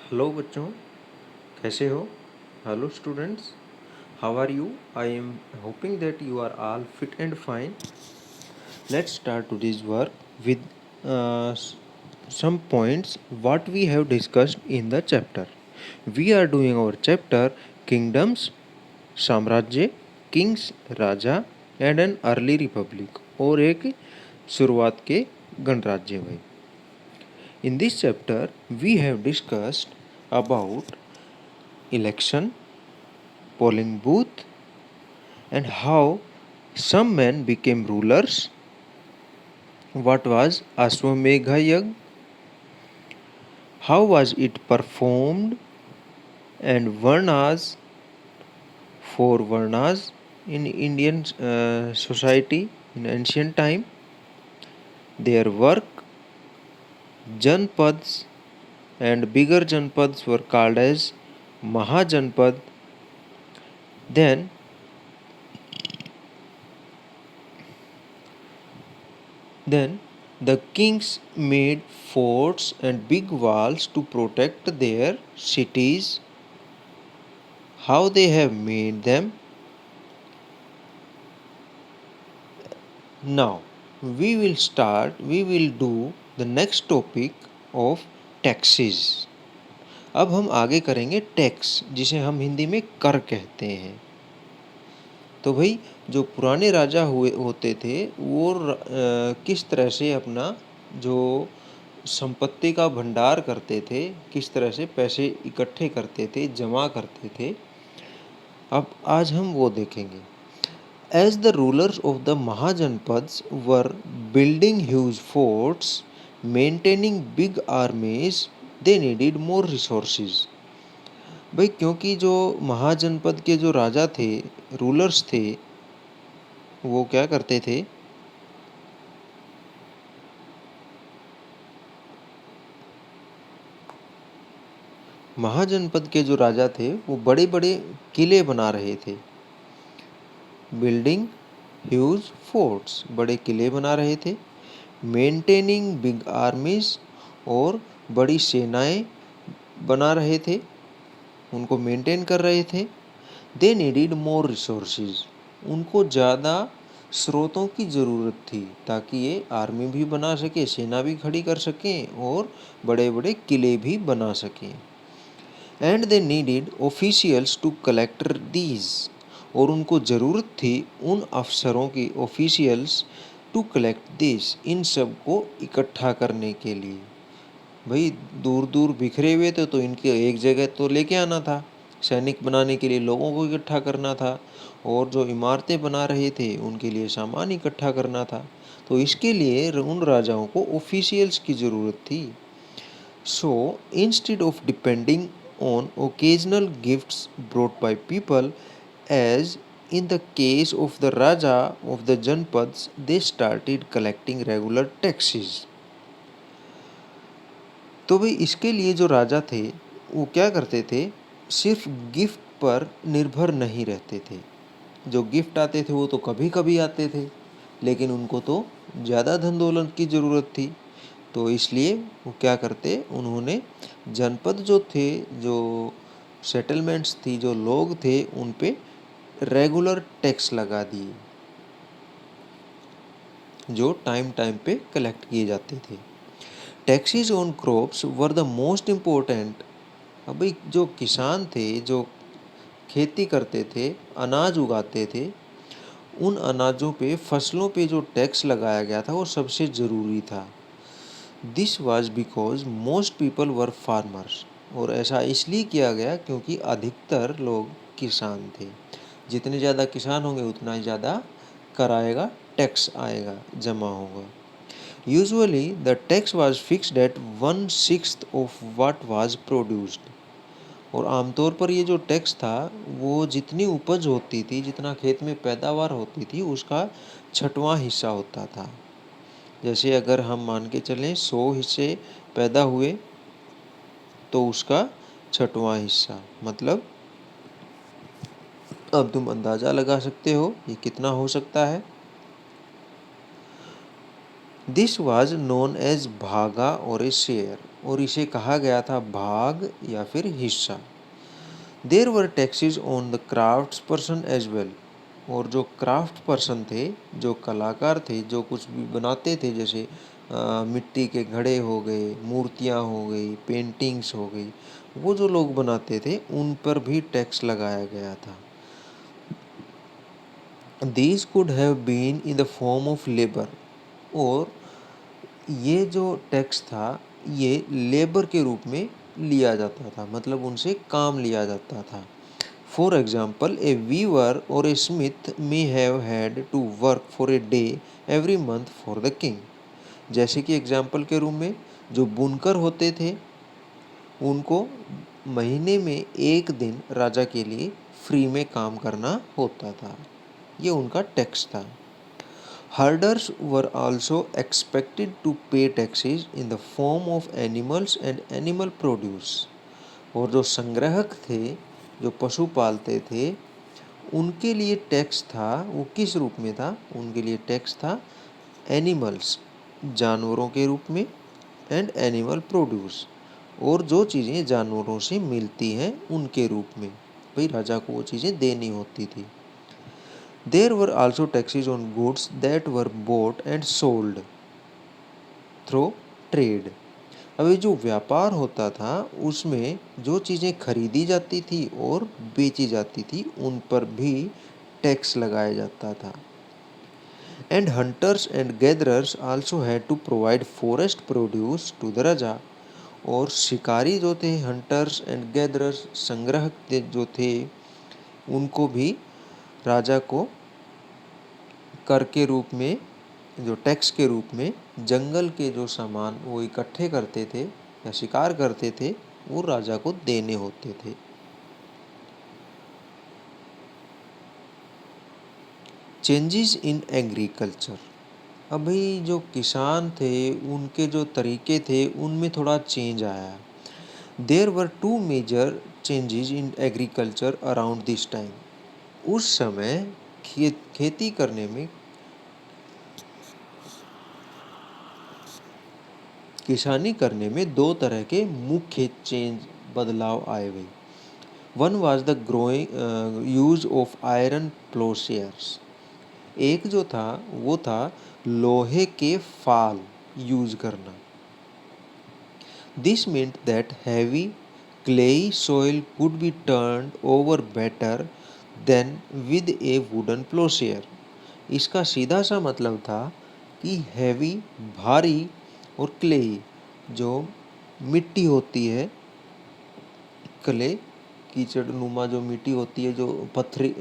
Hello बच्चों, कैसे हो? Hello students, how are you? I am hoping that you are all fit and fine. Let's start today's work with some points what we have discussed in the chapter. We are doing our chapter Kingdoms, साम्राज्य, Kings, Raja and an early Republic, और एक शुरुआत के गणराज्य भाई. In this chapter, we have discussed about election, polling booth, and how some men became rulers. What was Ashwamedha Yagna? How was it performed? And Varnas, four Varnas in Indian society in ancient time. Their work, Janpads, and bigger Janpads were called as Mahajanpad. Then the kings made forts and big walls to protect their cities. How they have made them? Now we will do the next topic of taxes. अब हम आगे करेंगे tax, जिसे हम हिंदी में कर कहते हैं. तो भाई जो पुराने राजा होते थे वो किस तरह से अपना जो संपत्ति का भंडार करते थे, किस तरह से पैसे इकट्ठे करते थे, जमा करते थे, अब आज हम वो देखेंगे. As the rulers of the Mahajanpads were building huge forts, maintaining big armies, they needed more resources. भाई क्योंकि जो महाजनपद के जो राजा थे, रूलर्स थे, वो क्या करते थे? महाजनपद के जो राजा थे वो बड़े बड़े किले बना रहे थे. बिल्डिंग ह्यूज फोर्ट्स, बड़े किले बना रहे थे. मेंटेनिंग बिग आर्मीज, और बड़ी सेनाएं बना रहे थे, उनको मेंटेन कर रहे थे. दे नीडिड मोर रिसोर्सेज, उनको ज़्यादा स्रोतों की ज़रूरत थी ताकि ये आर्मी भी बना सके, सेना भी खड़ी कर सकें और बड़े बड़े किले भी बना सकें. And they needed officials to collect these, और उनको ज़रूरत थी उन अफसरों की, ऑफिशियल्स टू कलेक्ट दिस, इन सब को इकट्ठा करने के लिए. भाई दूर दूर बिखरे हुए थे तो इनके एक जगह तो लेके आना था, सैनिक बनाने के लिए लोगों को इकट्ठा करना था, और जो इमारतें बना रहे थे उनके लिए सामान इकट्ठा करना था. तो इसके लिए उन राजाओं को ऑफिशियल्स की ज़रूरत थी. So instead of depending on occasional gifts brought by people, as in the case of the Raja of the Janpads, they started collecting regular taxes. तो भाई इसके लिए जो राजा थे वो क्या करते थे? सिर्फ गिफ्ट पर निर्भर नहीं रहते थे. जो गिफ्ट आते थे वो तो कभी कभी आते थे, लेकिन उनको तो ज़्यादा धन दौलत की ज़रूरत थी. तो इसलिए वो क्या करते, उन्होंने जनपद जो थे, जो सेटलमेंट्स थी, जो लोग थे, उन पे रेगुलर टैक्स लगा दिए जो टाइम टाइम पे कलेक्ट किए जाते थे. Taxes on crops were the most important. अब भाई जो किसान थे, जो खेती करते थे, अनाज उगाते थे, उन अनाजों पे, फसलों पे जो टैक्स लगाया गया था वो सबसे ज़रूरी था. This was because most people were farmers, और ऐसा इसलिए किया गया क्योंकि अधिकतर लोग किसान थे. जितने ज़्यादा किसान होंगे उतना ही ज़्यादा कर आएगा, टैक्स आएगा, जमा होगा. Usually the tax was fixed at 1/6 of what was produced, और आमतौर पर ये जो टैक्स था वो जितनी उपज होती थी, जितना खेत में पैदावार होती थी, उसका 6वां हिस्सा होता था. जैसे अगर हम मान के चलें 100 हिस्से पैदा हुए तो उसका 6वां हिस्सा, मतलब अब तुम अंदाज़ा लगा सकते हो ये कितना हो सकता है. दिस वाज नोन एज भागा और ए शेयर, और इसे कहा गया था भाग या फिर हिस्सा। There were taxes on the crafts person as well, और जो क्राफ्ट पर्सन थे, जो कलाकार थे, जो कुछ भी बनाते थे, जैसे मिट्टी के घड़े हो गए, मूर्तियाँ हो गई, पेंटिंग्स हो गई, वो जो लोग बनाते थे उन पर भी टैक्स लगाया गया था। These could have been in the form of labour, और ये जो टैक्स था ये लेबर के रूप में लिया जाता था, मतलब उनसे काम लिया जाता था। फॉर एग्जाम्पल, ए वीवर और a smith may have had to work for a day every month for the king. जैसे कि एग्जाम्पल के रूप में जो बुनकर होते थे उनको महीने में एक दिन राजा के लिए फ्री में काम करना होता था। ये उनका टैक्स था। Herders were also expected to pay taxes in the form of animals and animal produce. और जो संग्राहक थे, जो पशु पालते थे, उनके लिए टैक्स था, वो किस रूप में था? उनके लिए टैक्स था एनिमल्स, जानवरों के रूप में, एंड एनिमल प्रोड्यूस, और जो चीज़ें जानवरों से मिलती हैं उनके रूप में, भाई राजा को वो चीज़ें देनी होती थी। There were also taxes on goods that were bought and sold through trade. अब ये जो व्यापार होता था उसमें जो चीज़ें खरीदी जाती थी और बेची जाती थी उन पर भी टैक्स लगाया जाता था। And hunters and gatherers also had to provide forest produce to the राजा, और शिकारी जो थे, हंटर्स एंड गैदरर्स, संग्राहक जो थे, उनको भी राजा को कर के रूप में, जो टैक्स के रूप में जंगल के जो सामान वो इकट्ठे करते थे या शिकार करते थे वो राजा को देने होते थे। Changes in agriculture. अब भाई जो किसान थे उनके जो तरीके थे उनमें थोड़ा चेंज आया। There were two major changes in agriculture around this time. उस समय खेती करने में, किसानी करने में दो तरह के मुख्य बदलाव आए हुए। One was the growing use of iron ploughshares. एक जो था वो था लोहे के फाल यूज करना। This meant that heavy clayey soil could be turned over better than with a wooden ploughshare. इसका सीधा सा मतलब था कि हैवी, भारी, और क्लेई, जो मिट्टी होती है, क्ले, कीचड़ नुमा जो मिट्टी होती है, जो पत्थरी,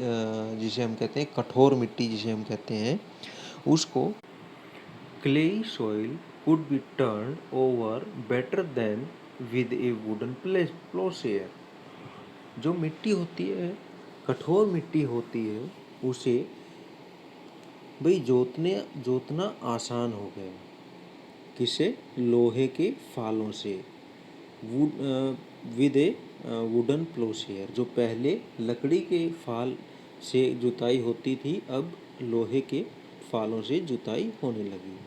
जिसे हम कहते हैं कठोर मिट्टी जिसे हम कहते हैं, उसको clayey soil could be turned over better than with a wooden ploughshare. जो मिट्टी होती है, कठोर मिट्टी होती है, उसे भाई जोतना आसान हो गया। किसे? लोहे के फालों से, विद ए वुडन प्लोसेयर। जो पहले लकड़ी के फाल से जुताई होती थी, अब लोहे के फालों से जुताई होने लगी।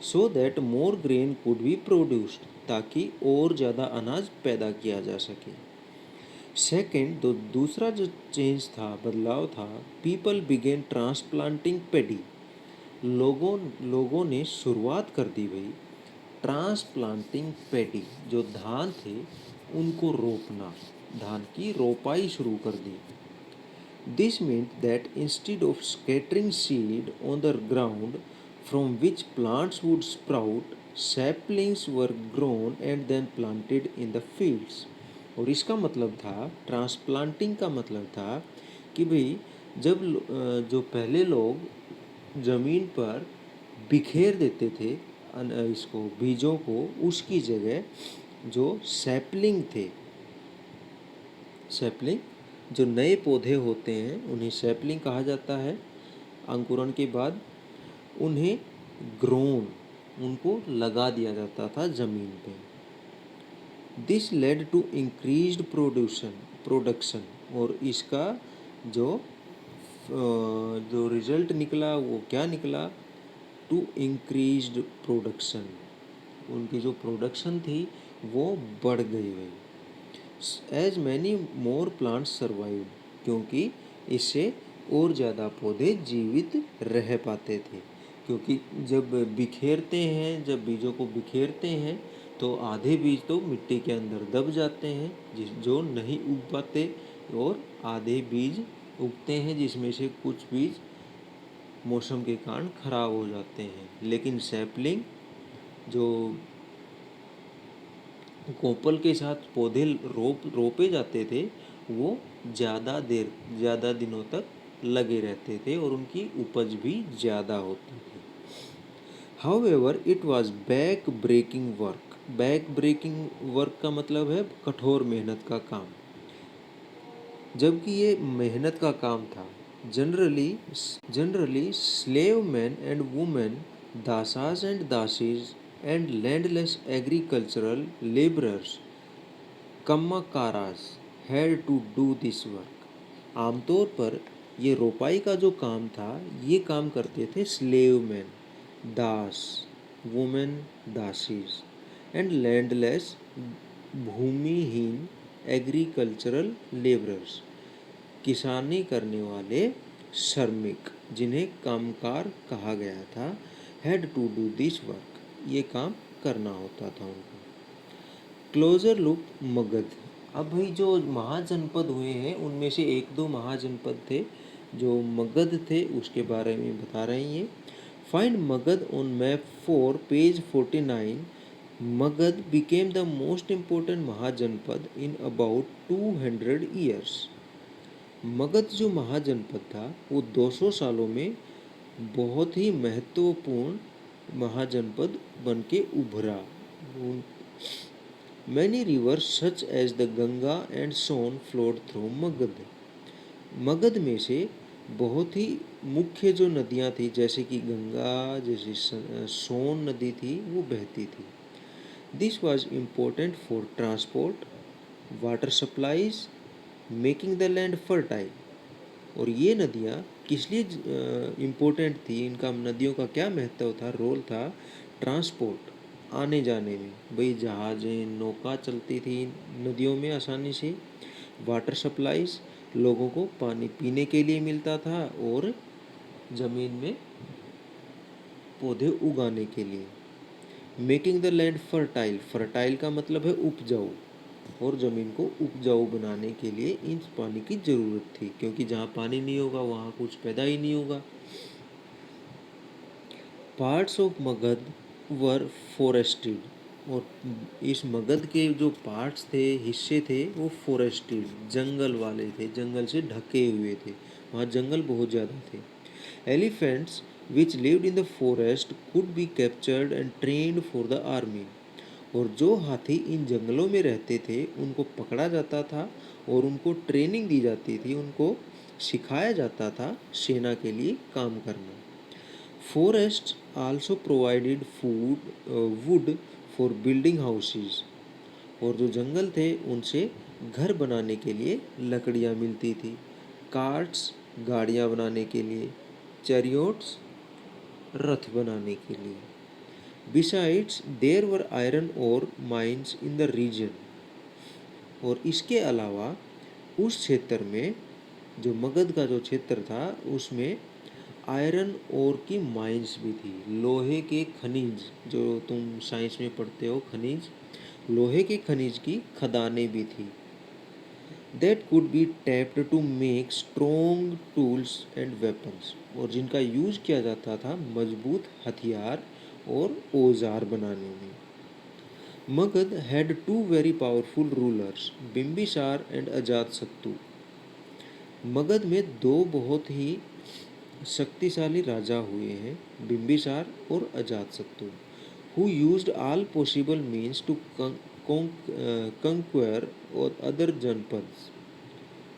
So that more grain could be produced, ताकि और ज़्यादा अनाज पैदा किया जा सके। सेकेंड, तो दूसरा जो चेंज था, बदलाव था, पीपल बिगेन ट्रांसप्लांटिंग पेडी। लोगों ने शुरुआत कर दी भाई ट्रांसप्लांटिंग पेडी, जो धान थे उनको रोपना, धान की रोपाई शुरू कर दी। This means that instead of scattering seed on the ground from which plants would sprout, saplings were grown and then planted in the fields. और इसका मतलब था, ट्रांसप्लांटिंग का मतलब था कि भाई जब जो पहले लोग ज़मीन पर बिखेर देते थे इसको, बीजों को, उसकी जगह जो सैपलिंग थे, सैपलिंग जो नए पौधे होते हैं उन्हें सैपलिंग कहा जाता है। अंकुरण के बाद उन्हें ग्रोन, उनको लगा दिया जाता था ज़मीन पे। This led to increased production, और इसका जो रिजल्ट निकला वो क्या निकला? To increased production. उनकी जो प्रोडक्शन थी वो बढ़ गई हुई। As many more plants survive, क्योंकि इससे और ज़्यादा पौधे जीवित रह पाते थे। क्योंकि जब बिखेरते हैं, जब बीजों को बिखेरते हैं तो आधे बीज तो मिट्टी के अंदर दब जाते हैं जो नहीं उग पाते, और आधे बीज उगते हैं जिसमें से कुछ बीज मौसम के कारण खराब हो जाते हैं। लेकिन सैपलिंग, जो कोपल के साथ पौधे रोपे जाते थे, वो ज़्यादा दिनों तक लगे रहते थे और उनकी उपज भी ज़्यादा होती थी। However it was back breaking work. Back breaking work का मतलब है कठोर मेहनत का काम। जबकि ये मेहनत का काम था, generally slave men and women, dasas and dasis and landless agricultural labourers, kammakaras had to do this work. आमतौर पर ये रोपाई का जो काम था, ये काम करते थे स्लेव मैन, दास, वुमेन, दासीज एंड लैंडलेस, भूमिहीन एग्रीकल्चरल लेबरर्स, किसानी करने वाले श्रमिक, जिन्हें कामगार कहा गया था। Had to do this work, ये काम करना होता था उनको। Closer look Magadha. अब भाई जो महाजनपद हुए हैं उनमें से एक दो महाजनपद थे जो मगध थे, उसके बारे में बता रही हैं। Find Magadh on map 4 page 49। Magadh became the most important महाजनपद in about 200 years। Magadh जो महाजनपद था वो 200 सालों में बहुत ही महत्वपूर्ण महाजनपद बन के उभरा। Many rivers such as the Ganga and Son flowed through Magadh. Magadh में से बहुत ही मुख्य जो नदियाँ थी, जैसे कि गंगा, जैसे सोन नदी थी, वो बहती थी। This was important for transport, water supplies, making the land fertile. और ये नदियाँ किस लिए इम्पोर्टेंट थी, इनका नदियों का क्या महत्व था, रोल था ट्रांसपोर्ट, आने जाने में। भाई जहाज़ें, नौका चलती थी नदियों में आसानी से। वाटर सप्लाईज, लोगों को पानी पीने के लिए मिलता था, और ज़मीन में पौधे उगाने के लिए। Making the land fertile, fertile का मतलब है उपजाऊ, और ज़मीन को उपजाऊ बनाने के लिए इन पानी की ज़रूरत थी, क्योंकि जहाँ पानी नहीं होगा वहाँ कुछ पैदा ही नहीं होगा। Parts of Magadh were forested, और इस मगध के जो पार्ट्स थे, हिस्से थे, वो फॉरेस्टेड, जंगल वाले थे, जंगल से ढके हुए थे, वहाँ जंगल बहुत ज़्यादा थे। Elephants which lived in the forest could be captured and trained for the army, और जो हाथी इन जंगलों में रहते थे उनको पकड़ा जाता था और उनको ट्रेनिंग दी जाती थी, उनको सिखाया जाता था सेना के लिए काम करना। Forest also provided would for building houses, और जो जंगल थे उनसे घर बनाने के लिए लकड़ियाँ मिलती थी। कार्ट्स, गाड़ियाँ बनाने के लिए। चैरियोट्स, रथ बनाने के लिए। बिसाइड्स देयर वर आयरन और माइंस इन द रीजन, और इसके अलावा उस क्षेत्र में, जो मगध का जो क्षेत्र था, उसमें आयरन ओर की माइंस भी थी, लोहे के खनिज, जो तुम साइंस में पढ़ते हो खनिज, लोहे के खनिज की खदानें भी थी। That could be tapped to make strong tools and weapons, और जिनका यूज किया जाता था मजबूत हथियार और औजार बनाने में। Magadha had two very powerful rulers, Bimbisara and Ajatashatru. Magadha में दो बहुत ही शक्तिशाली राजा हुए हैं, बिम्बिसार और Ajatashatru, who used all possible means to conquer और अदर जनपद्स,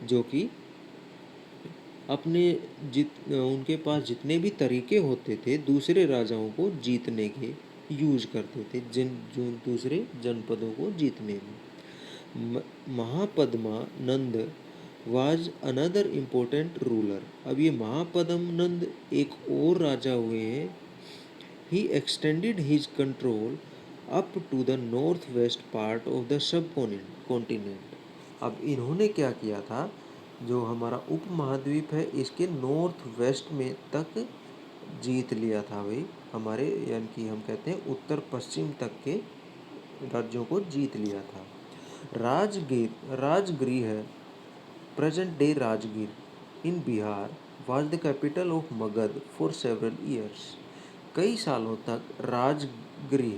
जो कि उनके पास जितने भी तरीके होते थे दूसरे राजाओं को जीतने के, यूज करते थे जो दूसरे जनपदों को जीतने में। Mahapadma Nanda was another important ruler. अब ये महापद्म नंद एक और राजा हुए हैं। He extended his control up to the north west part of the subcontinent. अब इन्होंने क्या किया था, जो हमारा उपमहाद्वीप है इसके नॉर्थ वेस्ट में तक जीत लिया था भाई, हमारे यानी कि हम कहते हैं उत्तर पश्चिम तक के राज्यों को जीत लिया था। राजगीर है, present day Rajgir in Bihar was the capital of Magadh for several years। कई सालों तक राजगृह,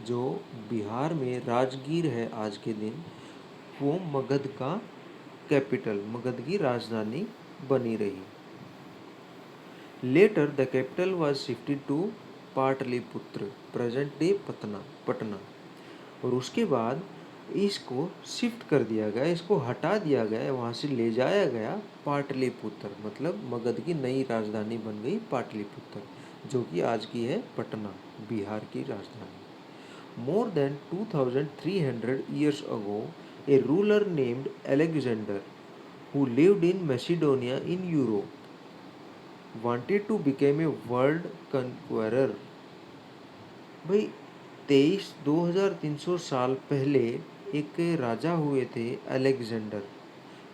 जो बिहार में राजगीर है आज के दिन, वो मगध का कैपिटल, मगध की राजधानी बनी रही। Later the capital was shifted to Pataliputra, present day Patna. और उसके बाद इसको शिफ्ट कर दिया गया, इसको हटा दिया गया, वहाँ से ले जाया गया पाटलिपुत्र, मतलब मगध की नई राजधानी बन गई पाटलिपुत्र, जो कि आज की है पटना, बिहार की राजधानी। More than 2300 years ago, a ruler named Alexander, who lived in Macedonia in Europe, wanted to become a world conqueror। भाई 2300 साल पहले एक राजा हुए थे अलेक्जेंडर,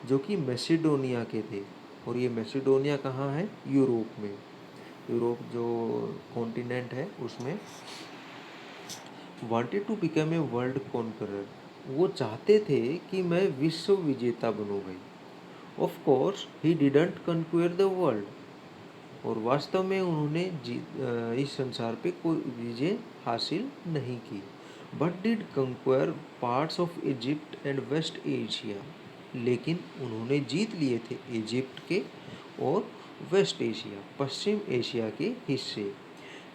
जो कि मैसिडोनिया के थे। और ये मैसिडोनिया कहाँ है, यूरोप में, यूरोप जो कॉन्टिनेंट है उसमें। Wanted to become a world conqueror, वो चाहते थे कि मैं विश्व विजेता बनूँ भाई। Of course he didn't conquer the world, और वास्तव में उन्होंने इस संसार पे कोई विजय हासिल नहीं की। But did conquer parts of Egypt and West Asia, लेकिन उन्होंने जीत लिए थे इजिप्ट के और वेस्ट एशिया, पश्चिम एशिया के हिस्से।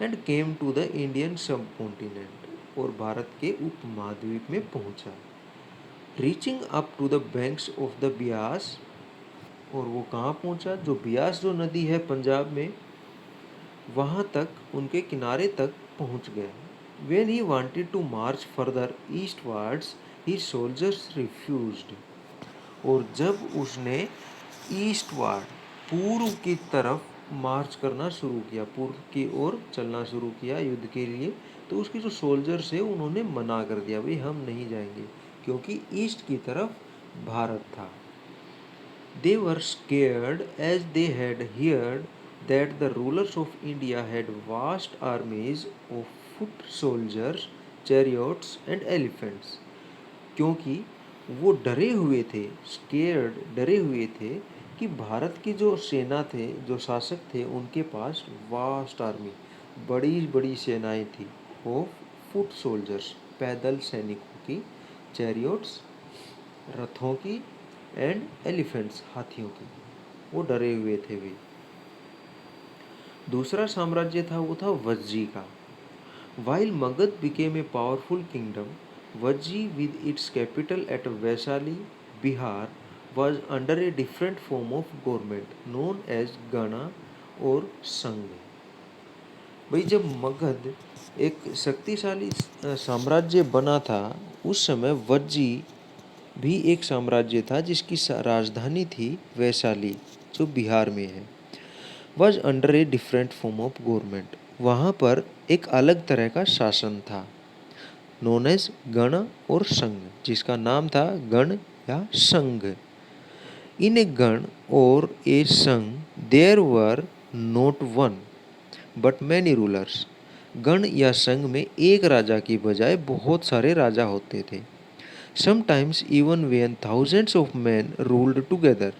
And came to the Indian subcontinent, और भारत के उपमहाद्वीप में पहुंचा। Reaching up to the banks of the Beas, और वो कहाँ पहुंचा, जो ब्यास जो नदी है पंजाब में, वहाँ तक, उनके किनारे तक पहुँच गया। When he wanted to march further eastwards, his soldiers refused। और जब उसने ईस्टवार्ड, पूर्व की तरफ मार्च करना शुरू किया, पूर्व की ओर चलना शुरू किया युद्ध के लिए, तो उसके जो सोल्जर्स है उन्होंने मना कर दिया, भाई हम नहीं जाएंगे, क्योंकि ईस्ट की तरफ भारत था। They were scared as they had heard that the rulers of India had vast armies of foot soldiers, chariots and elephants। क्योंकि वो डरे हुए थे, स्केर्ड, डरे हुए थे कि भारत की जो सेना थे, जो शासक थे, उनके पास वास्ट आर्मी, बड़ी बड़ी सेनाएं थी, वो फुट सोल्जर्स, पैदल सैनिकों की, चैरियोट्स, रथों की, एंड एलिफेंट्स, हाथियों की, वो डरे हुए थे वे। दूसरा साम्राज्य था, वो था वज्जी का। While Magadh became a powerful kingdom, Vajji with its capital eight Vaishali, Bihar, was under a different form of government known as गणा और संघ। भाई जब मगध एक शक्तिशाली साम्राज्य बना था, उस समय वज्जी भी एक साम्राज्य था जिसकी राजधानी थी वैशाली, जो बिहार में है। Was under a different form of government, वहाँ पर एक अलग तरह का शासन था, नोन एज गण और संघ, जिसका नाम था गण या संघ। इन ए गण और a sangha there were not one but many rulers. Gana या संघ में एक राजा की बजाय बहुत सारे राजा होते थे। Sometimes even when thousands of man ruled together,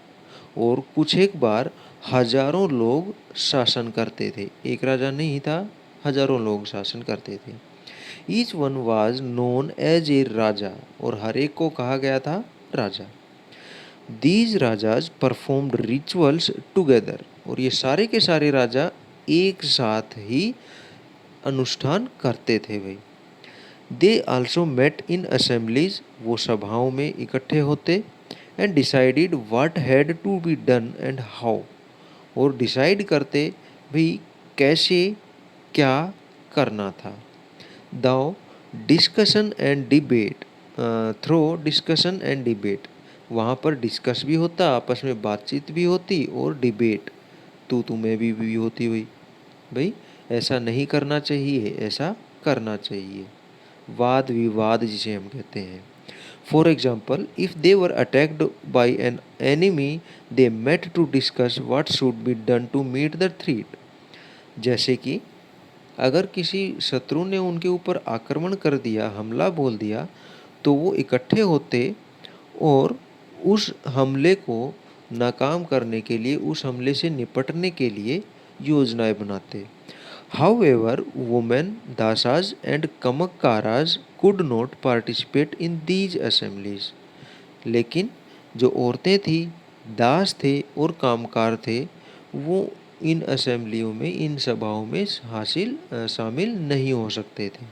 और कुछ एक बार हजारों लोग शासन करते थे, एक राजा नहीं था, हजारों लोग शासन करते थे। Each one was known as a raja, और हर एक को कहा गया था राजा। These rajas performed rituals together, और ये सारे के सारे राजा एक साथ ही अनुष्ठान करते थे भाई। They also met in assemblies, वो सभाओं में इकट्ठे होते, and decided what had to be done and how, और डिसाइड करते भी कैसे क्या करना था। Through discussion and debate, through discussion and debate, वहाँ पर डिस्कस भी होता, आपस में बातचीत भी होती, और डिबेट, तू मैं भी होती हुई, भाई ऐसा नहीं करना चाहिए, ऐसा करना चाहिए। वाद विवाद जिसे हम कहते हैं। For example, if they were attacked by an enemy, they met to discuss what should be done to meet the threat. जैसे कि अगर किसी शत्रु ने उनके ऊपर आक्रमण कर दिया, हमला बोल दिया, तो वो इकट्ठे होते और उस हमले को नाकाम करने के लिए, उस हमले से निपटने के लिए योजनाएं बनाते। However, women, dasas and kammakaras could not participate in these assemblies. लेकिन जो औरतें थी, दास थे और कामकार थे, वो इन असेंबलियों में, इन सभाओं में शामिल नहीं हो सकते थे।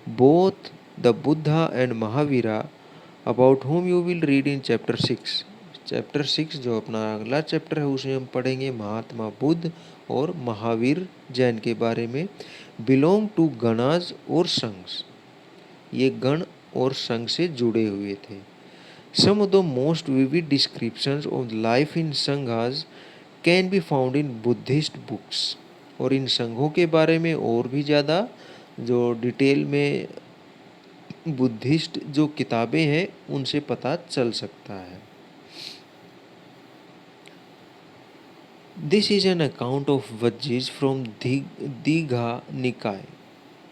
Both the Buddha and Mahavira, about whom you will read in chapter 6। Chapter 6 जो अपना अगला चैप्टर है, उसमें हम पढ़ेंगे महात्मा बुद्ध और महावीर जैन के बारे में। बिलोंग टू गणाज और संघ, ये गण और संघ से जुड़े हुए थे। Some of the most vivid descriptions of life in sanghas can be found in Buddhist books. और इन संघों के बारे में और भी ज़्यादा जो डिटेल में बुद्धिस्ट जो किताबें हैं उनसे पता चल सकता है। This is an account of Vajjis from Digha Nikaya,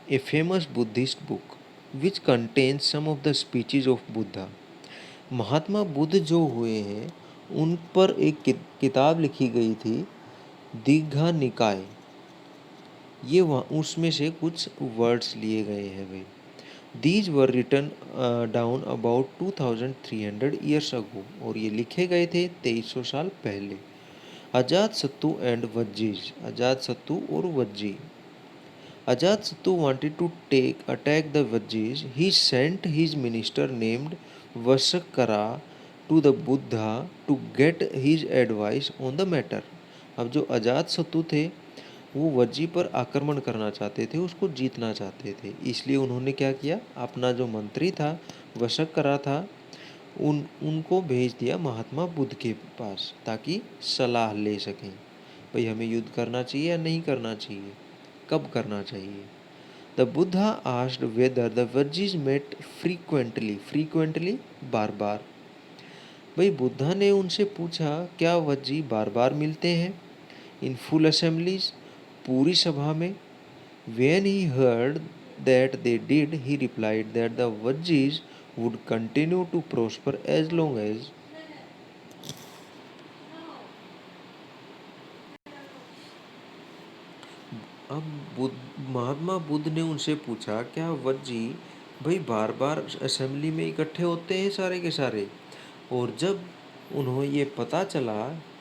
a famous Buddhist book which contains some of the speeches of Buddha. Mahatma Buddha जो हुए हैं उन पर एक किताब लिखी गई थी, दीघा निकाय। ये उसमें से कुछ वर्ड्स लिए गए हैं भाई। These were written down about 2300 years ago, और ये लिखे गए थे 2300 साल पहले। अजात सत्तू एंड वज्जीज, अजात सत्तू और वज्जी। अजात सत्तू wanted to attack the वज्जीज. He sent his minister named वशकरा to the Buddha to get his advice on the matter. अब जो अजात सत्तू थे वो वज्जी पर आक्रमण करना चाहते थे, उसको जीतना चाहते थे। इसलिए उन्होंने क्या किया, अपना जो मंत्री था, वशकरा था, उनको भेज दिया महात्मा बुद्ध के पास ताकि सलाह ले सकें, भाई हमें युद्ध करना चाहिए या नहीं करना चाहिए, कब करना चाहिए। The Buddha asked whether the Vajjis met frequently बार बार। भाई बुद्धा ने उनसे पूछा क्या वज्जी बार बार मिलते हैं, इन फुल असेंबलीज, पूरी सभा में। When he heard that they did, he replied that the Vajjis would continue to prosper as long as अब महात्मा बुद्ध ने उनसे पूछा क्या वज्जी भाई बार बार असेंबली में इकट्ठे होते हैं सारे के सारे। और जब उन्हें ये पता चला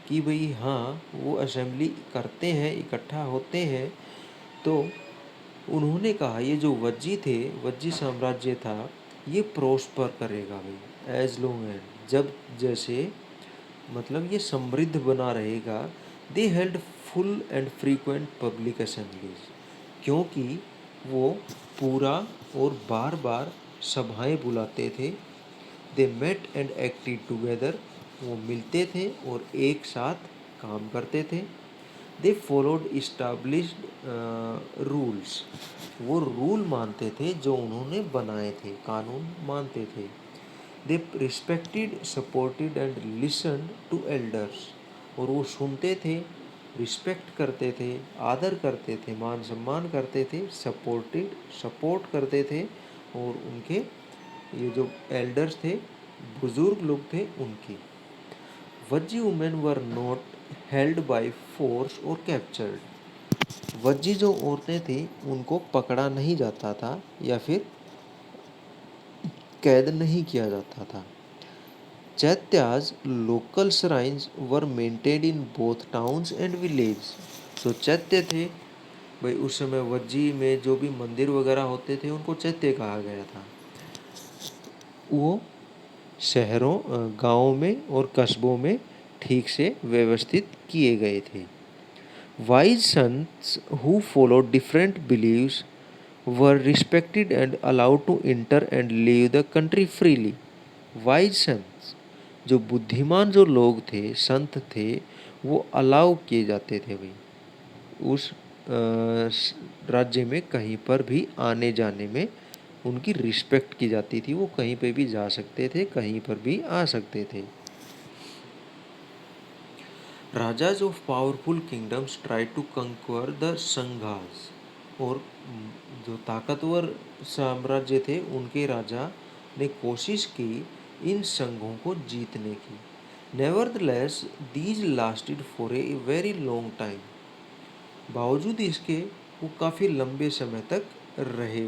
कि भाई हाँ वो असेंबली करते हैं, इकट्ठा होते हैं, तो उन्होंने कहा ये जो वज्जी थे, वज्जी साम्राज्य था, ये प्रोस्पर करेगा भाई, एज लॉन्ग एज, जब जैसे मतलब ये समृद्ध बना रहेगा। They held full and frequent public assemblies, क्योंकि वो पूरा और बार बार सभाएं बुलाते थे। They met and acted together, वो मिलते थे और एक साथ काम करते थे। दे फॉलोड इस्टाब्लिश्ड रूल्स, वो रूल मानते थे जो उन्होंने बनाए थे, कानून मानते थे। They respected, supported and listened to elders, और वो सुनते थे, रिस्पेक्ट करते थे, आदर करते थे, मान सम्मान करते थे, सपोर्ट करते थे, और उनके ये जो एल्डर्स थे, बुजुर्ग लोग थे, उनकी। Vajji women were not held by force और कैप्चर्ड, वज्जी जो औरतें थी उनको पकड़ा नहीं जाता था या फिर कैद नहीं किया जाता था। Chaityas local shrines were maintained in both towns and village, जो चैत्य थे भाई उस समय वज्जी में जो भी मंदिर वगैरह होते थे उनको चैत्य कहा गया था। वो शहरों, गाँवों में और कस्बों में ठीक से व्यवस्थित किए गए थे। Wise sons who followed different beliefs were respected and allowed to enter and leave the country freely. Wise sons, जो बुद्धिमान जो लोग थे, संत थे, वो अलाउ किए जाते थे भाई उस राज्य में कहीं पर भी आने जाने में उनकी रिस्पेक्ट की जाती थी, वो कहीं पे भी जा सकते थे, कहीं पर भी आ सकते थे। Rajas of powerful kingdoms try to conquer the sanghas, और जो ताकतवर साम्राज्य थे उनके राजा ने कोशिश की इन संघों को जीतने की। Nevertheless these lasted for a very long time, बावजूद इसके वो काफ़ी लंबे समय तक रहे।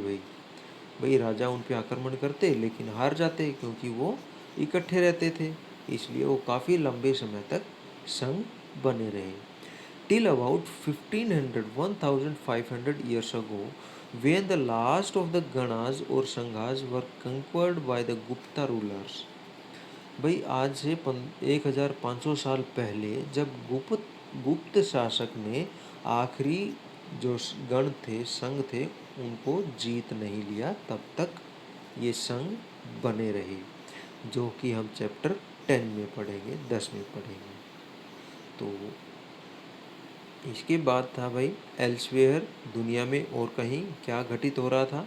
भाई राजा उन पे आक्रमण करते लेकिन हार जाते, क्योंकि वो इकट्ठे रहते थे, इसलिए वो काफ़ी लंबे समय तक संघ बने रहे। Till about 1500 1500 years ago, when the last of the Ganas और संघास were conquered by the Gupta rulers। भाई आज से 1500 साल पहले जब गुप्त शासक ने आखिरी जो गण थे, संघ थे, उनको जीत नहीं लिया, तब तक ये संघ बने रहे, जो कि हम चैप्टर 10 में पढ़ेंगे, 10 में पढ़ेंगे। तो इसके बाद था भाई एल्सवेयर, दुनिया में और कहीं क्या घटित हो रहा था।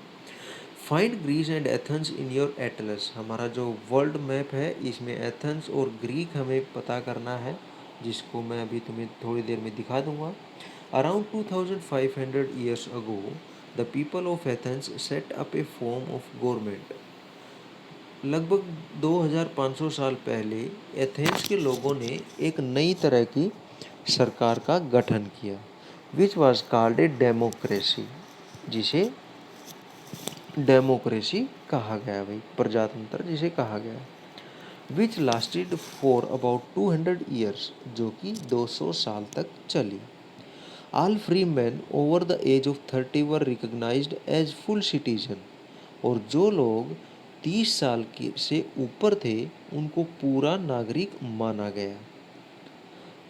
Find Greece and Athens in your atlas, हमारा जो वर्ल्ड मैप है इसमें एथेंस और ग्रीक हमें पता करना है, जिसको मैं अभी तुम्हें थोड़ी देर में दिखा दूंगा। Around 2500 years ago, the people of Athens set up a form of government। लगभग 2500 साल पहले एथेंस के लोगों ने एक नई तरह की सरकार का गठन किया, which was called a democracy, जिसे डेमोक्रेसी कहा गया, भाई प्रजातंत्र जिसे कहा गया, which lasted for about 200 years, जो कि 200 साल तक चली। All free men over the age of 30 were recognised as full citizen, और जो लोग 30 साल के से ऊपर थे उनको पूरा नागरिक माना गया।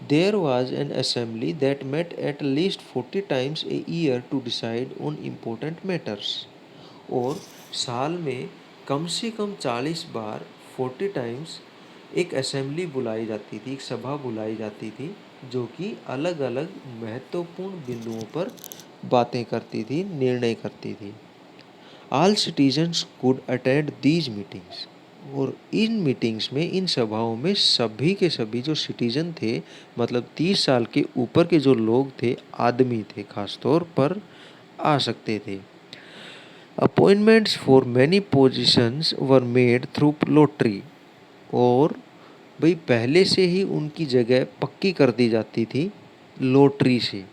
There was an assembly that met at least 40 times a year to decide on important matters। और साल में कम से कम 40 बार 40 टाइम्स एक असेंबली बुलाई जाती थी, एक सभा बुलाई जाती थी, जो कि अलग अलग महत्वपूर्ण बिंदुओं पर बातें करती थी, निर्णय करती थी। All citizens could attend these meetings, और इन मीटिंग्स में, इन सभाओं में सभी के सभी जो सिटीजन थे, मतलब 30 साल के ऊपर के जो लोग थे, आदमी थे खास तौर पर, आ सकते थे। Appointments for many positions were made through lottery, और भाई पहले से ही उनकी जगह पक्की कर दी जाती थी लॉटरी से।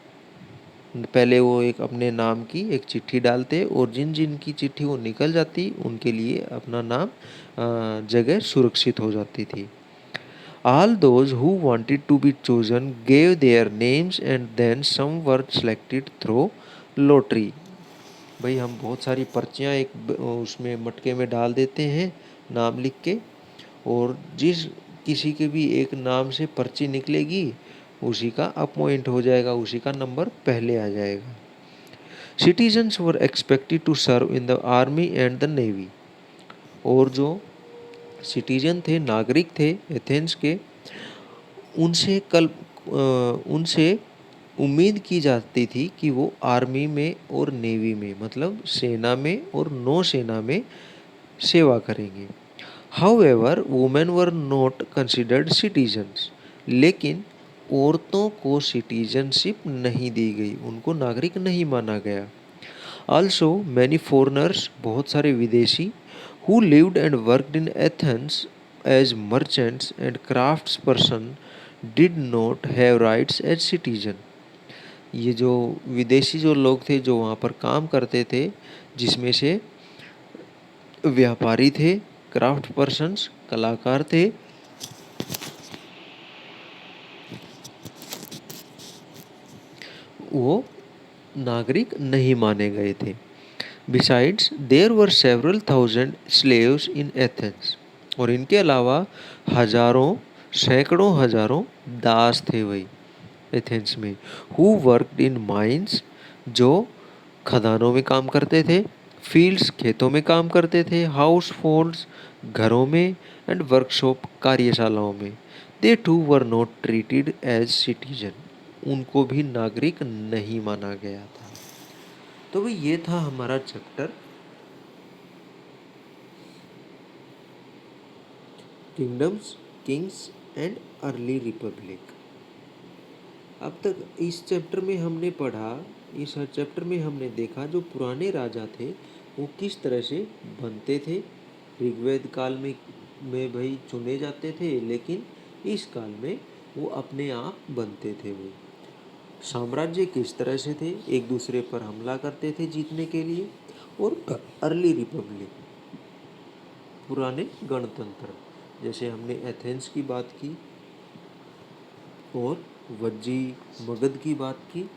पहले वो एक अपने नाम की एक चिट्ठी डालते, और जिन जिन की चिट्ठी वो निकल जाती उनके लिए अपना नाम जगह सुरक्षित हो जाती थी। All those who wanted to be chosen gave their names and then some were selected through lottery। भाई हम बहुत सारी पर्चियाँ एक उसमें मटके में डाल देते हैं नाम लिख के, और जिस किसी के भी एक नाम से पर्ची निकलेगी उसी का अपॉइंट हो जाएगा, उसी का नंबर पहले आ जाएगा। Citizens were expected to serve in the army and the navy, और जो सिटीजन थे, नागरिक थे एथेंस के, उनसे उम्मीद की जाती थी कि वो आर्मी में और नेवी में, मतलब सेना में और नौसेना में सेवा करेंगे। However women were not considered citizens, लेकिन औरतों को सिटीजनशिप नहीं दी गई, उनको नागरिक नहीं माना गया। ऑल्सो मैनी फॉरनर्स, बहुत सारे विदेशी, who lived and worked in Athens as merchants and crafts person did not have rights as citizen. ये जो विदेशी जो लोग थे जो वहाँ पर काम करते थे, जिसमें से व्यापारी थे, क्राफ्ट पर्सन्स कलाकार थे, वो नागरिक नहीं माने गए थे। Besides there were several thousand slaves in Athens, और इनके अलावा हजारों, सैकड़ों हजारों दास थे वही एथेंस में। हु वर्कड इन माइंस, जो खदानों में काम करते थे, फील्ड्स खेतों में काम करते थे, हाउस होल्ड्स घरों में, एंड वर्कशॉप कार्यशालाओं में। They too were not treated as citizen, उनको भी नागरिक नहीं माना गया था। तो भाई ये था हमारा chapter kingdoms, Kings and early Republic. अब तक इस चैप्टर में हमने पढ़ा, इस चैप्टर में हमने देखा जो पुराने राजा थे वो किस तरह से बनते थे। ऋग्वेद काल में भाई चुने जाते थे, लेकिन इस काल में वो अपने आप बनते थे। वो साम्राज्य किस तरह से थे, एक दूसरे पर हमला करते थे जीतने के लिए। और अर्ली रिपब्लिक, पुराने गणतंत्र, जैसे हमने एथेंस की बात की और वज्जी मगध की बात की,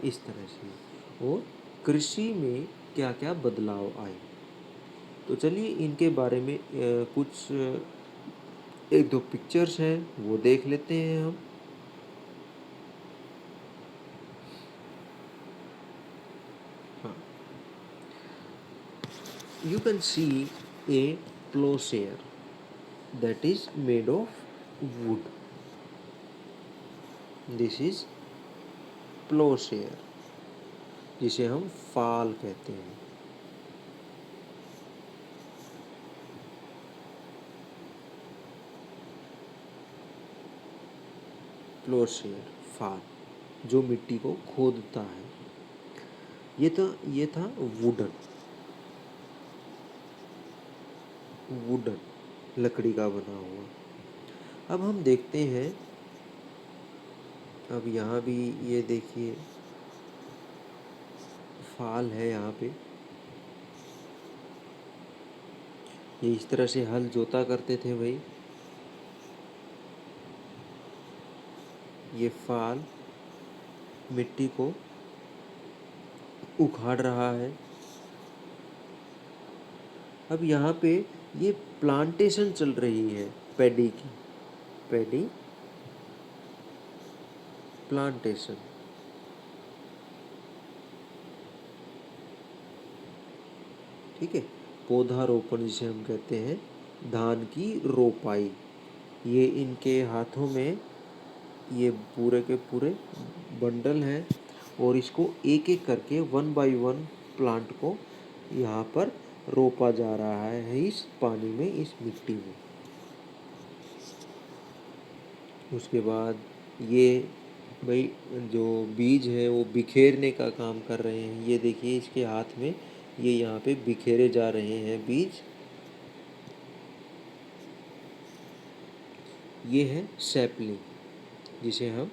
इस तरह से। और कृषि में क्या क्या बदलाव आए। तो चलिए इनके बारे में कुछ एक दो पिक्चर्स हैं वो देख लेते हैं हम। हाँ, you can see a plowshare that is made of wood. This is plowshare, जिसे हम फाल कहते हैं। प्लोशेयर, फाल, जो मिट्टी को खोदता है। ये था वुडन, वुडन लकड़ी का बना हुआ। अब हम देखते हैं, अब यहाँ भी ये देखिए फाल है यहाँ पे। ये इस तरह से हल जोता करते थे भाई। ये फाल मिट्टी को उखाड़ रहा है। अब यहाँ पे ये प्लांटेशन चल रही है पैडी की, पैडी प्लांटेशन। ठीक है, पौधारोपण जिसे हम कहते हैं, धान की रोपाई। ये इनके हाथों में ये पूरे के पूरे बंडल हैं और इसको एक एक करके 1 बाय 1 प्लांट को यहाँ पर रोपा जा रहा है इस पानी में, इस मिट्टी में। उसके बाद ये भाई जो बीज है वो बिखेरने का काम कर रहे हैं। ये देखिए इसके हाथ में ये यहाँ पे बिखेरे जा रहे हैं बीज। ये है सैपलिंग, जिसे हम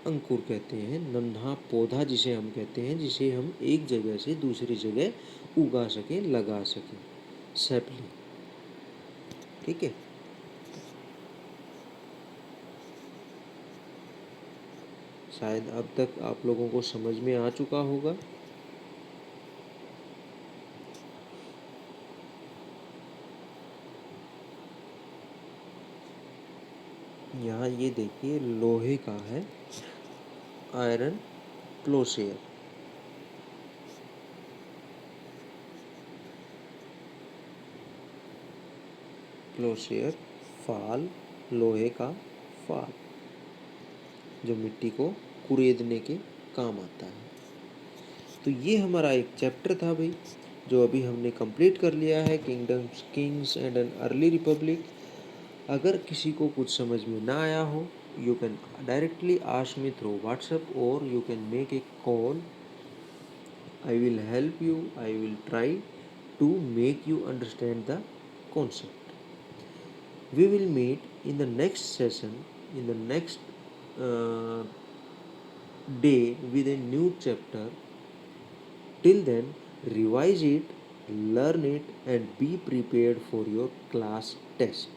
अंकुर कहते हैं, नन्हा पौधा जिसे हम कहते हैं, जिसे हम एक जगह से दूसरी जगह उगा सकें, लगा सकें, सैपलिंग। ठीक है, शायद अब तक आप लोगों को समझ में आ चुका होगा। यहाँ ये देखिए लोहे का है, आयरन प्लोशेयर। प्लोशेयर फाल, लोहे का फाल, जो मिट्टी को कुरेदने के काम आता है। तो ये हमारा एक चैप्टर था भाई, जो अभी हमने कंप्लीट कर लिया है, kingdoms, Kings and an early Republic. अगर किसी को कुछ समझ में ना आया हो, you can directly ask me through WhatsApp or you can make a call. I will help you. I will try to make you understand the concept. We will meet in the next session, in the next uh, day with a new chapter. Till then, revise it, learn it, and be prepared for your class test.